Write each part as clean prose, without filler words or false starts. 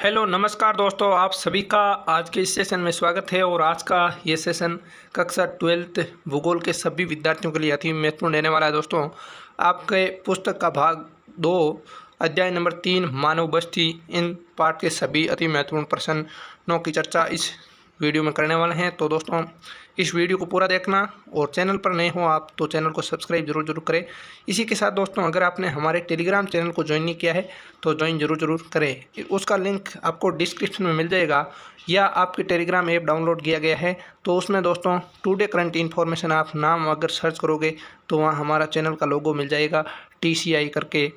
Hello नमस्कार दोस्तों, आप सभी का आज के इस सेशन में स्वागत है। और आज का ये सेशन कक्षा 12th भूगोल के सभी विद्यार्थियों के लिए अति महत्वपूर्ण रहने वाला है। दोस्तों, आपके पुस्तक का भाग 2 अध्याय नंबर 3 मानव बस्ती, इन पाठ के सभी अति महत्वपूर्ण प्रश्नों की चर्चा इस वीडियो में करने वाले हैं। तो दोस्तों, इस वीडियो को पूरा देखना और चैनल पर नए हो आप तो चैनल को सब्सक्राइब जरूर करें। इसी के साथ दोस्तों, अगर आपने हमारे टेलीग्राम चैनल को ज्वाइन नहीं किया है तो ज्वाइन जरूर करें। उसका लिंक आपको डिस्क्रिप्शन में मिल जाएगा, या आपके टेलीग्राम ऐप डाउनलोड किया गया है तो उसमें दोस्तों टुडे करंट इन्फॉर्मेशन आप नाम अगर सर्च करोगे तो वहाँ हमारा चैनल का लोगो मिल जाएगा TCI करके,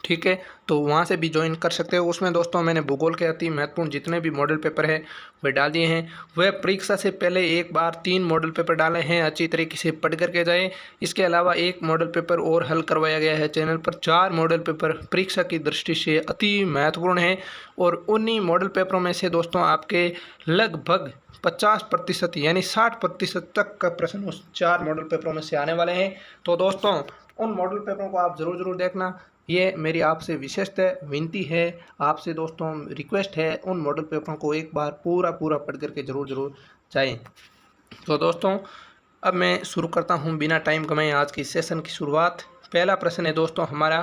ठीक है। तो वहाँ से भी ज्वाइन कर सकते हो। उसमें दोस्तों मैंने भूगोल के अति महत्वपूर्ण जितने भी मॉडल पेपर है वह डाल दिए हैं। वह परीक्षा से पहले एक बार 3 मॉडल पेपर डाले हैं, अच्छी तरीके से पढ़ करके जाएं। इसके अलावा एक मॉडल पेपर और हल करवाया गया है चैनल पर। 4 मॉडल पेपर परीक्षा की दृष्टि से अति महत्वपूर्ण है और उन्हीं मॉडल पेपरों में से दोस्तों आपके लगभग 50% यानी 60% तक का प्रश्न उस 4 मॉडल पेपरों में से आने वाले हैं। तो दोस्तों, उन मॉडल पेपरों को आप जरूर देखना। ये मेरी आपसे विशेषतः विनती है, आपसे दोस्तों रिक्वेस्ट है, उन मॉडल पेपरों को एक बार पूरा पढ़ करके जरूर जाएं। तो दोस्तों, अब मैं शुरू करता हूं बिना टाइम गंवाए आज की सेशन की शुरुआत। पहला प्रश्न है दोस्तों हमारा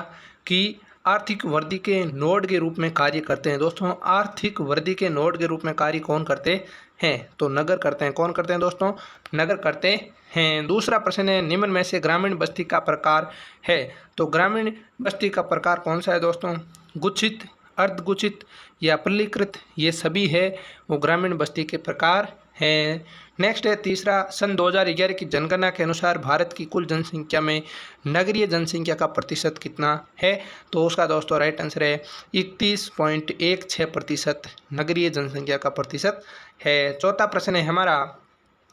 कि आर्थिक वृद्धि के नोड के रूप में कार्य करते हैं। दोस्तों, आर्थिक वृद्धि के नोड के रूप में कार्य कौन करते हैं? तो नगर करते हैं। कौन करते हैं दोस्तों? नगर करते हैं। दूसरा प्रश्न है निम्न में से ग्रामीण बस्ती का प्रकार है। तो ग्रामीण बस्ती का प्रकार कौन सा है दोस्तों? गुच्छित, अर्धगुच्छित या पल्लीकृत, ये सभी है वो ग्रामीण बस्ती के प्रकार हैं। नेक्स्ट है तीसरा, सन 2011 की जनगणना के अनुसार भारत की कुल जनसंख्या में नगरीय जनसंख्या का प्रतिशत कितना है? तो उसका दोस्तों राइट आंसर है 31.16% नगरीय जनसंख्या का प्रतिशत है। चौथा प्रश्न है हमारा,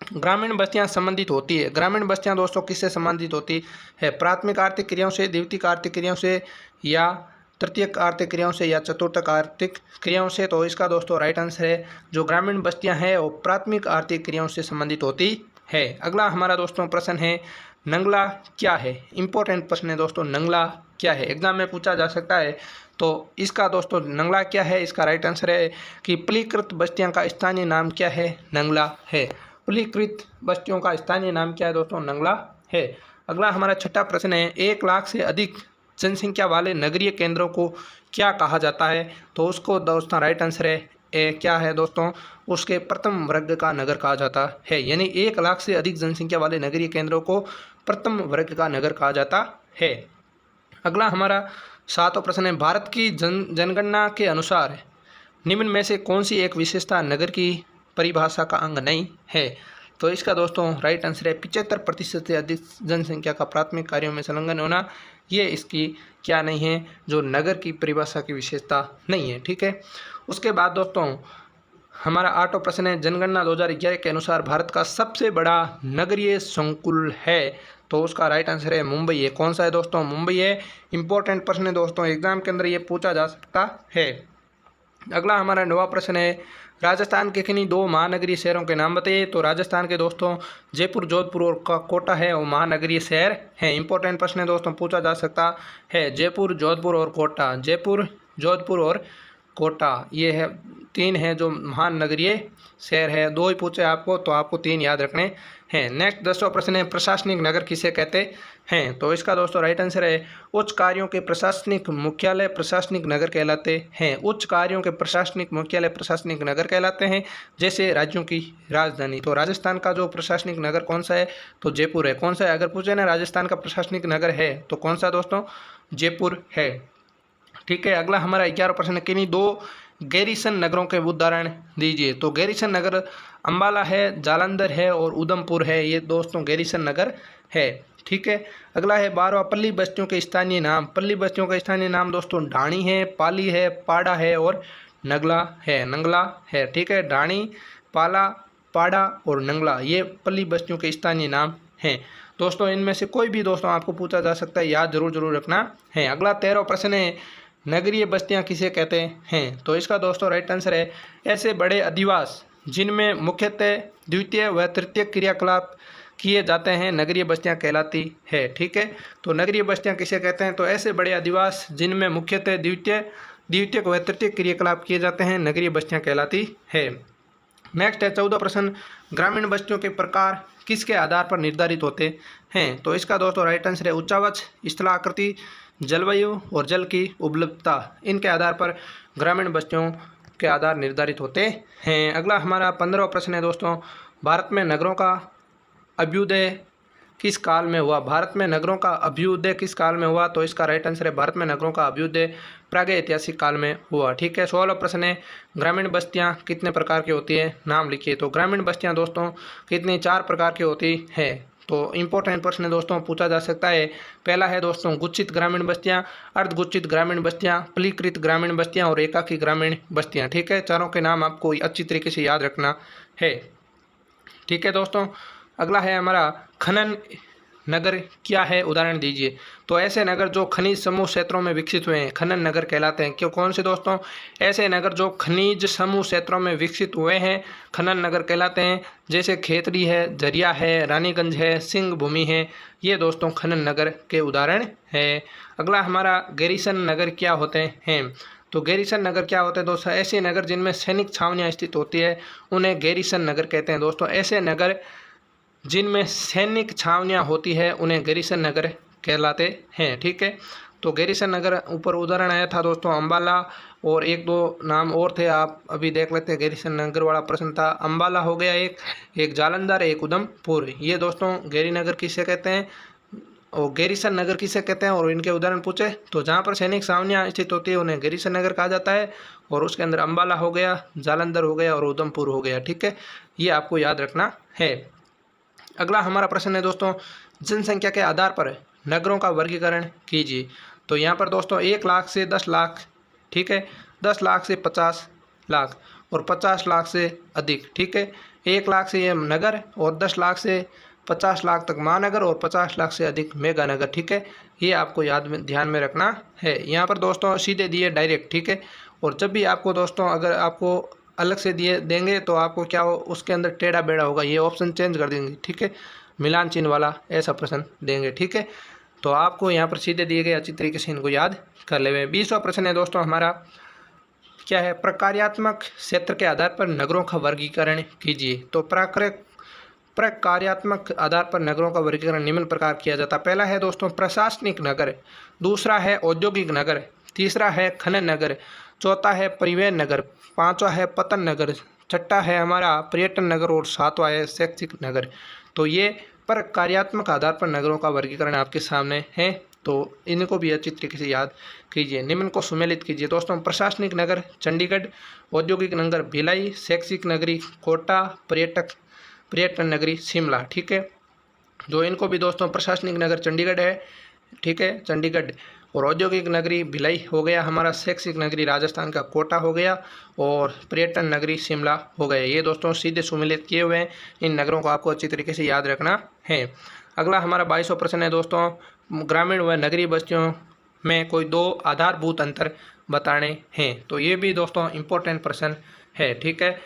ग्रामीण बस्तियां संबंधित होती है। ग्रामीण बस्तियां दोस्तों किससे संबंधित होती है? प्राथमिक आर्थिक क्रियाओं से, द्वितीयक आर्थिक क्रियाओं से, या तृतीयक आर्थिक क्रियाओं से, या चतुर्थक आर्थिक क्रियाओं से? तो इसका दोस्तों राइट आंसर है जो ग्रामीण बस्तियां हैं वो प्राथमिक आर्थिक क्रियाओं से संबंधित होती है। अगला हमारा दोस्तों प्रश्न है नंगला क्या है? इंपॉर्टेंट प्रश्न है दोस्तों, नंगला क्या है? एग्जाम में पूछा जा सकता है। तो इसका दोस्तों नंगला क्या है? इसका राइट आंसर है कि पल्लीकृत बस्तियों का स्थानीय नाम क्या है? नंगला है। पल्लीकृत बस्तियों का स्थानीय नाम क्या है दोस्तों? नंगला है। अगला हमारा छठा प्रश्न है 1 लाख से अधिक जनसंख्या वाले नगरीय केंद्रों को क्या कहा जाता है? तो उसको दोस्तों राइट आंसर है क्या है दोस्तों? उसके प्रथम वर्ग का नगर कहा जाता है। यानी 1 लाख से अधिक जनसंख्या वाले नगरीय केंद्रों को प्रथम वर्ग का नगर कहा जाता है। अगला हमारा 7वां प्रश्न है भारत की जनगणना के अनुसार निम्न में से कौन सी एक विशेषता नगर की परिभाषा का अंग नहीं है? तो इसका दोस्तों राइट आंसर है 75% से अधिक जनसंख्या का प्राथमिक कार्यों में संलग्न होना। ये इसकी क्या नहीं है, जो नगर की परिभाषा की विशेषता नहीं है, ठीक है। उसके बाद दोस्तों हमारा 8वां प्रश्न है जनगणना 2011 के अनुसार भारत का सबसे बड़ा नगरीय संकुल है। तो उसका राइट आंसर है मुंबई है। कौन सा है दोस्तों? मुंबई है। इंपॉर्टेंट प्रश्न है दोस्तों, एग्जाम के अंदर ये पूछा जा सकता है। अगला हमारा 9वां प्रश्न है राजस्थान के किन्हीं 2 महानगरीय शहरों के नाम बताइए। तो राजस्थान के दोस्तों जयपुर, जोधपुर और कोटा है वो महानगरीय शहर हैं। इंपॉर्टेंट प्रश्न है दोस्तों, पूछा जा सकता है। जयपुर, जोधपुर और कोटा, जयपुर, जोधपुर और कोटा, ये है 3 है जो महानगरीय शहर है। 2 ही पूछे आपको तो आपको 3 याद रखने हैं। नेक्स्ट 10वां प्रश्न है प्रशासनिक नगर किसे कहते हैं? तो इसका दोस्तों राइट आंसर है उच्च कार्यों के प्रशासनिक मुख्यालय प्रशासनिक नगर कहलाते हैं। उच्च कार्यों के प्रशासनिक मुख्यालय प्रशासनिक नगर कहलाते हैं। जैसे राज्यों की राजधानी, तो राजस्थान का जो प्रशासनिक नगर कौन सा है? तो जयपुर है। कौन सा है? अगर पूछे ना राजस्थान का प्रशासनिक नगर है तो कौन सा दोस्तों? जयपुर है, ठीक है। अगला हमारा 11वां प्रश्न है किन्हीं 2 गैरीसन नगरों के उदाहरण दीजिए। तो गैरीसन नगर अंबाला है, जालंधर है और उधमपुर है। ये दोस्तों गैरीसन नगर है, ठीक है। अगला है 12वां पल्ली बस्तियों के स्थानीय नाम। पल्ली बस्तियों का स्थानीय नाम दोस्तों ढाणी है, पाली है, पाड़ा है और नगला है। नंगला है, ठीक है। ढाणी, पाला, पाड़ा और नंगला ये पल्ली बस्तियों के स्थानीय नाम हैं दोस्तों। इनमें से कोई भी दोस्तों आपको पूछा जा सकता है, याद जरूर रखना है। अगला 13वां प्रश्न है नगरीय बस्तियां किसे कहते हैं? तो इसका दोस्तों राइट आंसर है ऐसे बड़े अधिवास जिनमें मुख्यतः द्वितीय व तृतीय क्रियाकलाप किए जाते हैं नगरीय बस्तियां कहलाती है, ठीक है। तो नगरीय बस्तियां किसे कहते हैं? तो ऐसे बड़े अधिवास जिनमें मुख्यतः द्वितीय द्वितीयक व तृतीयक क्रियाकलाप किए जाते हैं, नगरीय बस्तियाँ कहलाती है। नेक्स्ट है 14 प्रश्न, ग्रामीण बस्तियों के प्रकार किसके आधार पर निर्धारित होते हैं? तो इसका दोस्तों राइट आंसर है उच्चावच, स्थलाकृति, जलवायु और जल की उपलब्धता। इनके आधार पर ग्रामीण बस्तियों के आधार निर्धारित होते हैं। अगला हमारा 15वां प्रश्न है दोस्तों, भारत में नगरों का अभ्युदय किस काल में हुआ? भारत में नगरों का अभ्युदय किस काल में हुआ? तो इसका राइट आंसर है भारत में नगरों का अभ्युदय प्रागैतिहासिक काल में हुआ। ठीक है। 16वां प्रश्न है, ग्रामीण बस्तियां कितने प्रकार की होती है? नाम लिखिए। तो ग्रामीण बस्तियां दोस्तों कितनी 4 प्रकार की होती है। तो इंपॉर्टेंट प्रश्न दोस्तों पूछा जा सकता है। पहला है दोस्तों गुच्छित ग्रामीण बस्तियां, अर्धगुच्छित ग्रामीण बस्तियां, फलीकृत ग्रामीण बस्तियां और एकाकी ग्रामीण बस्तियां। ठीक है। चारों के नाम आपको अच्छी तरीके से याद रखना है। ठीक है दोस्तों। अगला है हमारा खनन नगर क्या है? उदाहरण दीजिए। तो ऐसे नगर जो खनिज समूह क्षेत्रों में विकसित हुए हैं खनन नगर कहलाते हैं। क्यों? कौन से दोस्तों? ऐसे नगर जो खनिज समूह क्षेत्रों में विकसित हुए हैं खनन नगर कहलाते हैं। जैसे खेतड़ी है, झरिया है, रानीगंज है, सिंह भूमि है, ये दोस्तों खनन नगर के उदाहरण है। अगला हमारा गैरीसन नगर क्या होते हैं? तो गैरीसन नगर क्या होते हैं दोस्तों? ऐसे नगर जिनमें सैनिक छावनियाँ स्थित होती है उन्हें गैरीसन नगर कहते हैं दोस्तों। ऐसे नगर जिनमें सैनिक छावनियाँ होती है उन्हें गैरीसन नगर कहलाते हैं। ठीक है। तो गैरीसन नगर ऊपर उदाहरण आया था दोस्तों अम्बाला, और 1-2 नाम और थे, आप अभी देख लेते हैं। गैरीसन नगर वाला प्रश्न था, अम्बाला हो गया एक जालंधर, एक उधमपुर। ये दोस्तों गैरी नगर किसे कहते हैं और गैरीसन नगर किसे कहते हैं और इनके उदाहरण पूछे तो जहाँ पर सैनिक छावनियाँ स्थित होती है उन्हें गैरीसन नगर कहा जाता है, और उसके अंदर अम्बाला हो गया, जालंधर हो गया और उधमपुर हो गया। ठीक है। ये आपको याद रखना है। अगला हमारा प्रश्न है दोस्तों, जनसंख्या के आधार पर नगरों का वर्गीकरण कीजिए। तो यहाँ पर दोस्तों 1 लाख से 10 लाख, ठीक है, 10 लाख से 50 लाख और 50 लाख से अधिक। ठीक है। 1 लाख से ये नगर और 10 लाख से 50 लाख तक महानगर और 50 लाख से अधिक मेगा नगर। ठीक है। ये आपको ध्यान में रखना है। यहाँ पर दोस्तों सीधे दिए डायरेक्ट। ठीक है। और जब भी आपको दोस्तों अगर आपको अलग से दिए देंगे तो आपको क्या हो, उसके अंदर टेढ़ा बेड़ा होगा, ये ऑप्शन चेंज कर देंगे। ठीक है। मिलान चिन्ह वाला ऐसा प्रश्न देंगे। ठीक है। तो आपको यहाँ पर सीधे दिए गए अच्छी तरीके से इनको याद कर ले। 20वां प्रश्न है दोस्तों हमारा क्या है? प्रकार्यात्मक क्षेत्र के आधार पर नगरों का वर्गीकरण कीजिए। तो प्रकार्यात्मक आधार पर नगरों का वर्गीकरण निम्न प्रकार किया जाता है। पहला है दोस्तों प्रशासनिक नगर, दूसरा है औद्योगिक नगर, तीसरा है खनन नगर, चौथा है परिवहन नगर, पांचवा है पतन नगर, छठा है हमारा पर्यटन नगर और सातवां है शैक्षिक नगर। तो ये प्रकार्यात्मक आधार पर नगरों का वर्गीकरण आपके सामने है। तो इनको भी अच्छी तरीके से याद कीजिए, निम्न को सुमेलित कीजिए। दोस्तों प्रशासनिक नगर चंडीगढ़, औद्योगिक नगर भिलाई, शैक्षिक नगरी कोटा, पर्यटन नगरी शिमला। ठीक है। जो इनको भी दोस्तों प्रशासनिक नगर चंडीगढ़ है, ठीक है, चंडीगढ़, और औद्योगिक नगरी भिलाई हो गया हमारा, शैक्षिक नगरी राजस्थान का कोटा हो गया और पर्यटन नगरी शिमला हो गया। ये दोस्तों सीधे सुमेलित किए हुए हैं। इन नगरों को आपको अच्छी तरीके से याद रखना है। अगला हमारा 22वां प्रश्न है दोस्तों, ग्रामीण व नगरीय बस्तियों में कोई 2 आधारभूत अंतर बताने हैं। तो ये भी दोस्तों इम्पोर्टेंट प्रश्न है। ठीक है।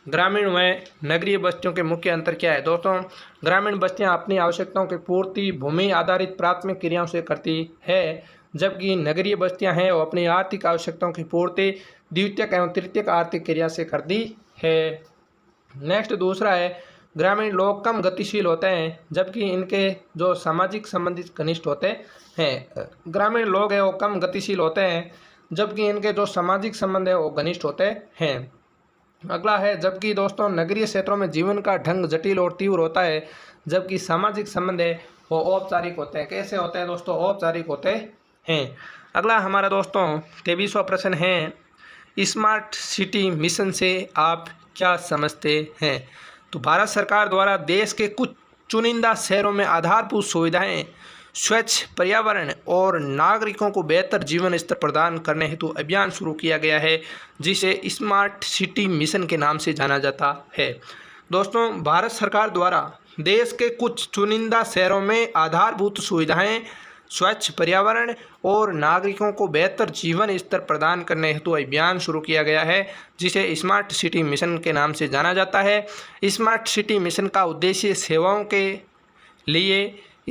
ग्रामीण व नगरीय बस्तियों के मुख्य अंतर क्या है? दोस्तों ग्रामीण बस्तियां अपनी आवश्यकताओं की पूर्ति भूमि आधारित प्राथमिक क्रियाओं से करती है, जबकि नगरीय बस्तियां हैं वो अपनी आर्थिक आवश्यकताओं की पूर्ति द्वितीयक एवं तृतीयक आर्थिक क्रिया से करती है। नेक्स्ट दूसरा है, ग्रामीण लोग कम गतिशील होते हैं जबकि इनके जो सामाजिक संबंधित घनिष्ठ होते हैं। ग्रामीण लोग हैं वो कम गतिशील होते हैं जबकि इनके जो सामाजिक संबंध है वो घनिष्ठ होते हैं। अगला है, जबकि दोस्तों नगरीय क्षेत्रों में जीवन का ढंग जटिल और तीव्र होता है जबकि सामाजिक संबंध है वो औपचारिक होते हैं। कैसे होते हैं दोस्तों? औपचारिक होते हैं। अगला हमारा दोस्तों 23वां प्रश्न है, स्मार्ट सिटी मिशन से आप क्या समझते हैं? तो भारत सरकार द्वारा देश के कुछ चुनिंदा शहरों में आधारभूत सुविधाएं, स्वच्छ पर्यावरण और नागरिकों को बेहतर जीवन स्तर प्रदान करने हेतु अभियान शुरू किया गया है जिसे स्मार्ट सिटी मिशन के नाम से जाना जाता है। दोस्तों भारत सरकार द्वारा देश के कुछ चुनिंदा शहरों में आधारभूत सुविधाएं, स्वच्छ पर्यावरण और नागरिकों को बेहतर जीवन स्तर प्रदान करने हेतु अभियान शुरू किया गया है जिसे स्मार्ट सिटी मिशन के नाम से जाना जाता है। स्मार्ट सिटी मिशन का उद्देश्य सेवाओं के लिए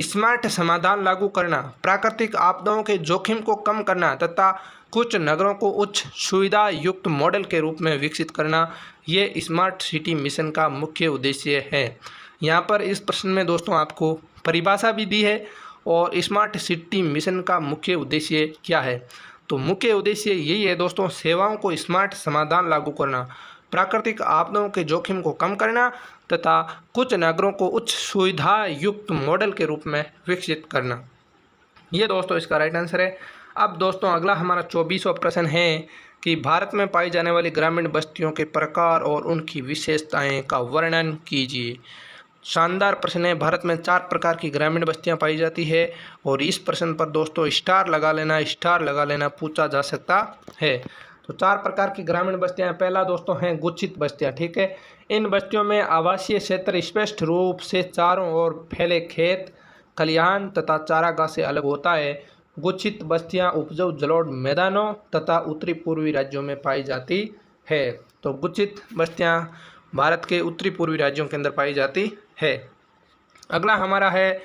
स्मार्ट समाधान लागू करना, प्राकृतिक आपदाओं के जोखिम को कम करना तथा कुछ नगरों को उच्च सुविधा युक्त मॉडल के रूप में विकसित करना, ये स्मार्ट सिटी मिशन का मुख्य उद्देश्य है। यहाँ पर इस प्रश्न में दोस्तों आपको परिभाषा भी दी है और स्मार्ट सिटी मिशन का मुख्य उद्देश्य क्या है। तो मुख्य उद्देश्य यही है दोस्तों, सेवाओं को स्मार्ट समाधान लागू करना, प्राकृतिक आपदाओं के जोखिम को कम करना तथा कुछ नगरों को उच्च सुविधा युक्त मॉडल के रूप में विकसित करना। ये दोस्तों इसका राइट आंसर है। अब दोस्तों अगला हमारा 24वां प्रश्न है कि भारत में पाई जाने वाली ग्रामीण बस्तियों के प्रकार और उनकी विशेषताएं का वर्णन कीजिए। शानदार प्रश्न है। भारत में 4 प्रकार की ग्रामीण बस्तियां पाई जाती है और इस प्रश्न पर दोस्तों स्टार लगा लेना पूछा जा सकता है। तो 4 प्रकार की ग्रामीण बस्तियां, पहला दोस्तों हैं गुच्छित बस्तियां। ठीक है, इन बस्तियों में आवासीय क्षेत्र स्पष्ट रूप से चारों ओर फैले खेत खलिहान तथा चारागाह से अलग होता है। गुच्छित बस्तियां उपजाऊ जलोढ़ मैदानों तथा उत्तरी पूर्वी राज्यों में पाई जाती है। तो गुच्छित बस्तियां भारत के उत्तरी पूर्वी राज्यों के अंदर पाई जाती है। अगला हमारा है,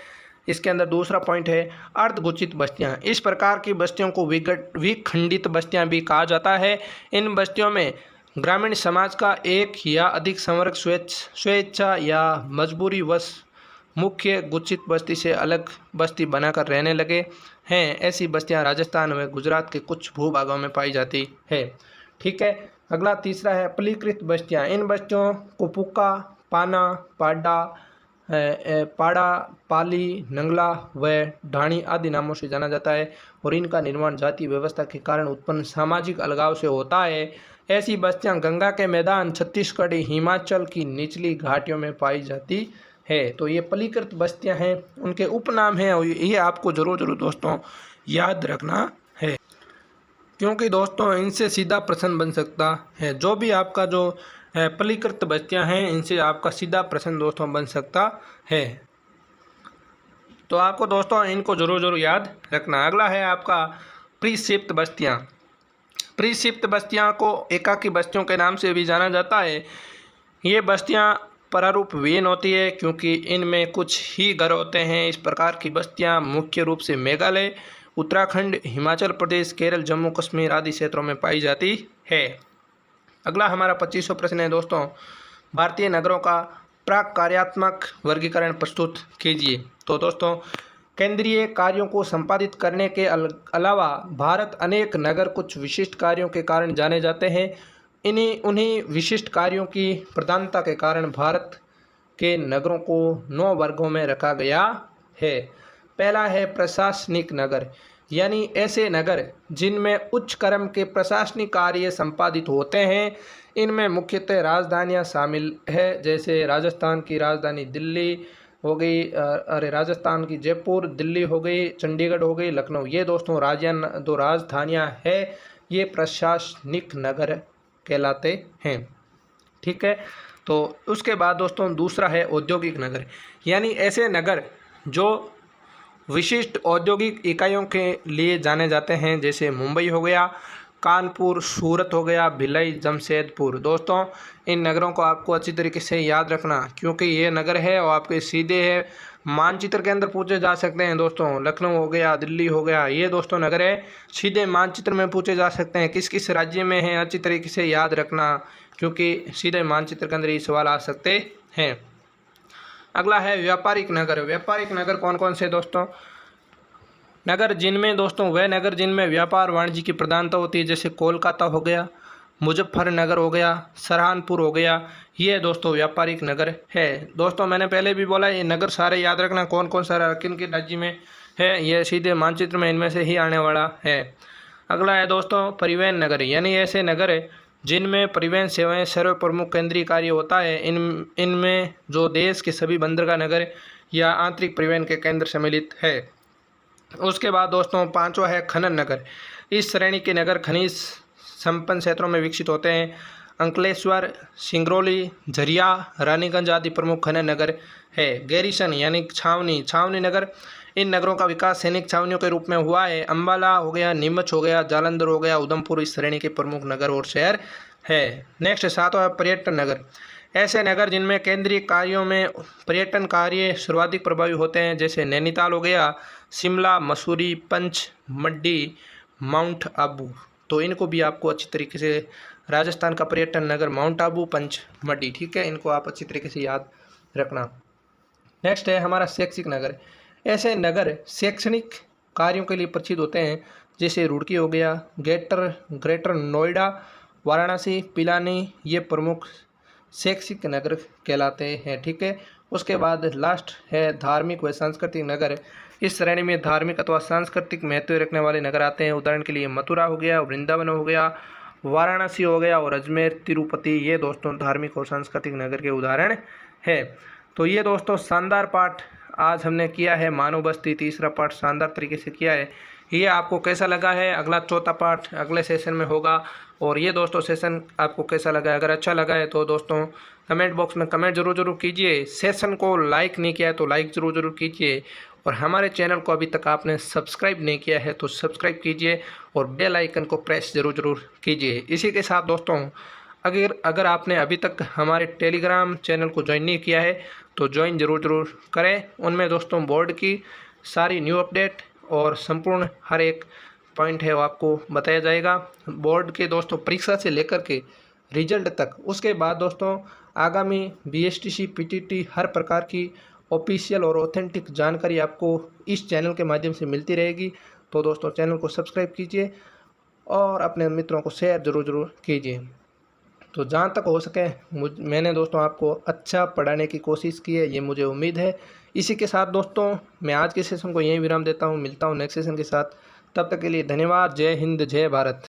इसके अंदर दूसरा पॉइंट है अर्धगुच्छित बस्तियां। इस प्रकार की बस्तियों को विखंडित बस्तियां भी कहा जाता है। इन बस्तियों में ग्रामीण समाज का एक या अधिक संवर्ग स्वेच्छा या मजबूरी वश मुख्य गुच्छित बस्ती से अलग बस्ती बनाकर रहने लगे हैं। ऐसी बस्तियां राजस्थान व गुजरात के कुछ भूभागों में पाई जाती है। ठीक है, अगला तीसरा है पलीकृत बस्तियां। इन बस्तियों को पुक्का, पाना, पाड़ा, पाली, नंगला व ढाणी आदि नामों से जाना जाता है और इनका निर्माण जाति व्यवस्था के कारण उत्पन्न सामाजिक अलगाव से होता है। ऐसी बस्तियां गंगा के मैदान, छत्तीसगढ़, हिमाचल की निचली घाटियों में पाई जाती है। तो ये पलीकृत बस्तियां हैं, उनके उपनाम हैं और ये आपको जरूर दोस्तों याद रखना है, क्योंकि दोस्तों इनसे सीधा प्रश्न बन सकता है। जो भी आपका जो पलीकृत बस्तियां हैं, इनसे आपका सीधा प्रश्न दोस्तों बन सकता है। तो आपको दोस्तों इनको जरूर याद रखना। अगला है आपका प्रीक्षिप्त बस्तियां। प्रीक्षिप्त बस्तियां को एकाकी बस्तियों के नाम से भी जाना जाता है। ये बस्तियां प्रारूप विहीन होती है क्योंकि इनमें कुछ ही घर होते हैं। इस प्रकार की बस्तियां मुख्य रूप से मेघालय, उत्तराखंड, हिमाचल प्रदेश, केरल, जम्मू कश्मीर आदि क्षेत्रों में पाई जाती है। अगला हमारा 25वां प्रश्न है दोस्तों, भारतीय नगरों का प्राक कार्यात्मक वर्गीकरण प्रस्तुत कीजिए। तो दोस्तों केंद्रीय कार्यों को संपादित करने के अलावा भारत अनेक नगर कुछ विशिष्ट कार्यों के कारण जाने जाते हैं। उन्हीं विशिष्ट कार्यों की प्रधानता के कारण भारत के नगरों को 9 वर्गों में रखा गया है। पहला है प्रशासनिक नगर, यानी ऐसे नगर जिनमें उच्च क्रम के प्रशासनिक कार्य संपादित होते हैं। इनमें मुख्यतः राजधानियां शामिल है, जैसे राजस्थान की राजधानी दिल्ली हो गई, राजस्थान की जयपुर, दिल्ली हो गई, चंडीगढ़ हो गई, लखनऊ। ये दोस्तों दो राजधानियां हैं, ये प्रशासनिक नगर कहलाते हैं। ठीक है, तो उसके बाद दोस्तों दूसरा है औद्योगिक नगर, यानी ऐसे नगर जो विशिष्ट औद्योगिक इकाइयों के लिए जाने जाते हैं, जैसे मुंबई हो गया, कानपुर, सूरत हो गया, भिलाई, जमशेदपुर। दोस्तों इन नगरों को आपको अच्छी तरीके से याद रखना, क्योंकि ये नगर है और आपके सीधे है मानचित्र के अंदर पूछे जा सकते हैं। दोस्तों लखनऊ हो गया, दिल्ली हो गया, ये दोस्तों नगर है सीधे मानचित्र में पूछे जा सकते हैं। किस किस राज्य में है अच्छी तरीके से याद रखना, क्योंकि सीधे मानचित्र के अंदर ये सवाल आ सकते हैं। अगला है व्यापारिक नगर। व्यापारिक नगर कौन कौन से दोस्तों? नगर जिनमें दोस्तों वह नगर जिनमें व्यापार वाणिज्य की प्रधानता होती है, जैसे कोलकाता हो गया, मुजफ्फरनगर हो गया, सहारनपुर हो गया, ये दोस्तों व्यापारिक नगर है। दोस्तों मैंने पहले भी बोला ये नगर सारे याद रखना, कौन कौन सा किन किन राज्य में है, ये सीधे मानचित्र में इनमें से ही आने वाला है। अगला है दोस्तों परिवहन नगर, यानी ऐसे नगर जिनमें परिवहन सेवाएं सर्वप्रमुख केंद्रीय कार्य होता है। इनमें जो देश के सभी बंदरगाह नगर या आंतरिक परिवहन के केंद्र सम्मिलित है। उसके बाद दोस्तों पांचवा है खनन नगर। इस श्रेणी के नगर खनिज संपन्न क्षेत्रों में विकसित होते हैं। अंकलेश्वर, सिंगरौली, झरिया, रानीगंज आदि प्रमुख खनन नगर है। गैरीसन यानी छावनी नगर, इन नगरों का विकास सैनिक छावनियों के रूप में हुआ है। अम्बाला हो गया, नीमच हो गया, जालंधर हो गया, उधमपुर इस श्रेणी के प्रमुख नगर और शहर है। नेक्स्ट सातवां पर्यटन नगर। ऐसे नगर जिनमें केंद्रीय कार्यों में पर्यटन कार्य सर्वाधिक प्रभावी होते हैं, जैसे नैनीताल हो गया, शिमला, मसूरी, पंचमढ़ी, माउंट आबू। तो इनको भी आपको अच्छी तरीके से, राजस्थान का पर्यटन नगर माउंट आबू, पंचमढ़ी, ठीक है, इनको आप अच्छी तरीके से याद रखना। नेक्स्ट है हमारा शैक्षिक नगर। ऐसे नगर शैक्षणिक कार्यों के लिए प्रसिद्ध होते हैं, जैसे रुड़की हो गया, ग्रेटर नोएडा, वाराणसी, पिलानी, ये प्रमुख शैक्षिक नगर कहलाते हैं, ठीक है। उसके बाद लास्ट है धार्मिक व सांस्कृतिक नगर। इस श्रेणी में धार्मिक अथवा सांस्कृतिक महत्व रखने वाले नगर आते हैं। उदाहरण के लिए मथुरा हो गया, वृंदावन हो गया, वाराणसी हो गया और अजमेर, तिरुपति, ये दोस्तों धार्मिक और सांस्कृतिक नगर के उदाहरण है। तो ये दोस्तों शानदार पाठ आज हमने किया है, मानव बस्ती तीसरा पाठ शानदार तरीके से किया है। ये आपको कैसा लगा है, अगला चौथा पाठ अगले सेशन में होगा। और ये दोस्तों सेशन आपको कैसा लगा है, अगर अच्छा लगा है तो दोस्तों कमेंट बॉक्स में कमेंट जरूर कीजिए। सेशन को लाइक नहीं किया है तो लाइक जरूर कीजिए, और हमारे चैनल को अभी तक आपने सब्सक्राइब नहीं किया है तो सब्सक्राइब कीजिए और बेल आइकन को प्रेस जरूर कीजिए। इसी के साथ दोस्तों अगर आपने अभी तक हमारे टेलीग्राम चैनल को ज्वाइन नहीं किया है तो ज्वाइन जरूर करें। उनमें दोस्तों बोर्ड की सारी न्यू अपडेट और संपूर्ण हर एक पॉइंट है वो आपको बताया जाएगा, बोर्ड के दोस्तों परीक्षा से लेकर के रिजल्ट तक। उसके बाद दोस्तों आगामी BSTC PTT हर प्रकार की ऑफिशियल और ऑथेंटिक जानकारी आपको इस चैनल के माध्यम से मिलती रहेगी। तो दोस्तों चैनल को सब्सक्राइब कीजिए और अपने मित्रों को शेयर जरूर कीजिए। तो जहाँ तक हो सके मैंने दोस्तों आपको अच्छा पढ़ाने की कोशिश की है, ये मुझे उम्मीद है। इसी के साथ दोस्तों मैं आज के सेशन को यहीं विराम देता हूँ, मिलता हूँ नेक्स्ट सेशन के साथ। तब तक के लिए धन्यवाद। जय हिंद, जय भारत।